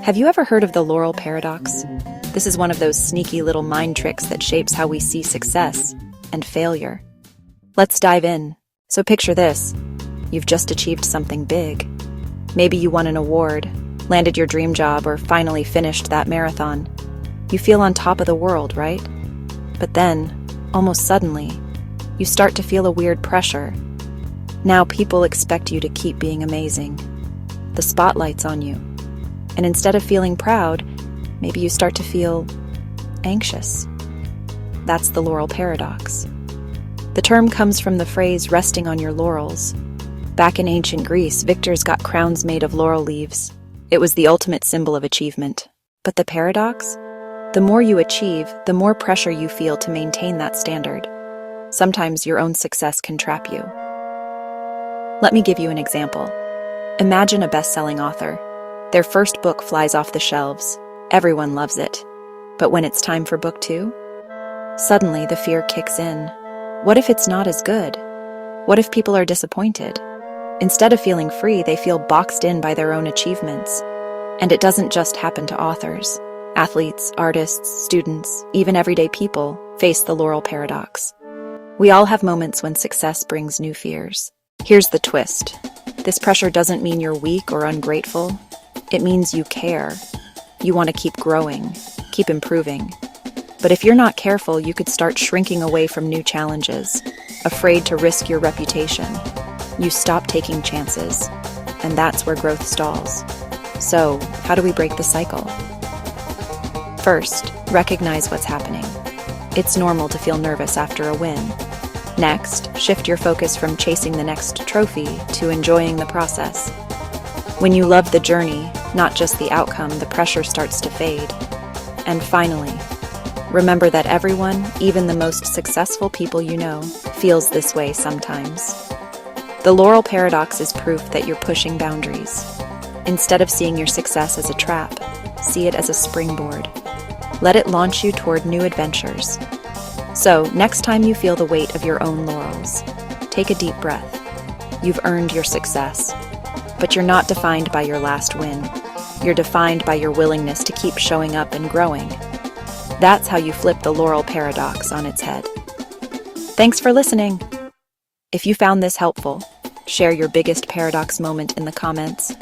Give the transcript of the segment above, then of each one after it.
Have you ever heard of the Laurel paradox? This is one of those sneaky little mind tricks that shapes how we see success and failure. Let's dive in. So picture this. You've just achieved something big. Maybe you won an award, landed your dream job, or finally finished that marathon. You feel on top of the world, right? But then, almost suddenly, you start to feel a weird pressure. Now people expect you to keep being amazing. The spotlight's on you. And instead of feeling proud, maybe you start to feel anxious. That's the Laurel paradox. The term comes from the phrase resting on your laurels. Back in ancient Greece, victors got crowns made of laurel leaves. It was the ultimate symbol of achievement. But the paradox? The more you achieve, the more pressure you feel to maintain that standard. Sometimes your own success can trap you. Let me give you an example. Imagine a best-selling author. Their first book flies off the shelves. Everyone loves it. But when it's time for book 2, suddenly the fear kicks in. What if it's not as good? What if people are disappointed? Instead of feeling free, they feel boxed in by their own achievements. And it doesn't just happen to authors. Athletes, artists, students, even everyday people face the Laurel paradox. We all have moments when success brings new fears. Here's the twist. This pressure doesn't mean you're weak or ungrateful. It means you care. You want to keep growing, keep improving. But if you're not careful, you could start shrinking away from new challenges, afraid to risk your reputation. You stop taking chances, and that's where growth stalls. So, how do we break the cycle? First, recognize what's happening. It's normal to feel nervous after a win. Next, shift your focus from chasing the next trophy to enjoying the process. When you love the journey, not just the outcome, the pressure starts to fade. And finally, remember that everyone, even the most successful people you know, feels this way sometimes. The Laurel paradox is proof that you're pushing boundaries. Instead of seeing your success as a trap, see it as a springboard. Let it launch you toward new adventures. So, next time you feel the weight of your own laurels, take a deep breath. You've earned your success. But you're not defined by your last win. You're defined by your willingness to keep showing up and growing. That's how you flip the Laurel paradox on its head. Thanks for listening. If you found this helpful, share your biggest paradox moment in the comments.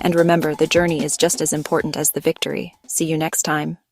And remember, the journey is just as important as the victory. See you next time.